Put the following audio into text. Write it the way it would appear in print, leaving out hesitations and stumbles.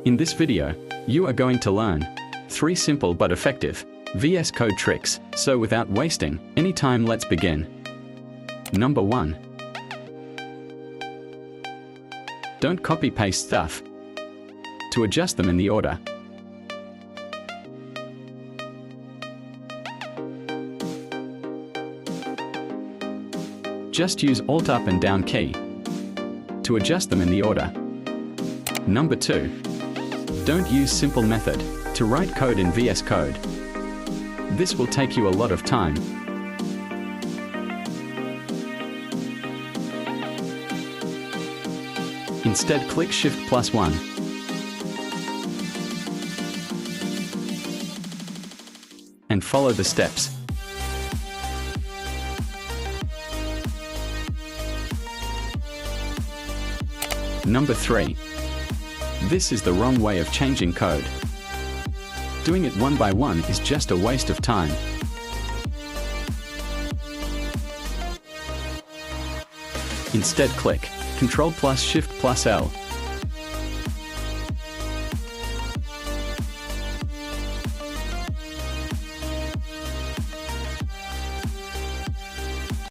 In this video, you are going to learn 3 simple but effective VS Code tricks, so without wasting any time, let's begin. Number 1. Don't copy-paste stuff. To adjust them in the order, just use Alt up and down key to adjust them in the order. Number 2. Don't use simple method to write code in VS Code. This will take you a lot of time. Instead, click Shift+1. And follow the steps. Number 3. This is the wrong way of changing code. Doing it one by one is just a waste of time. Instead, click Ctrl+Shift+L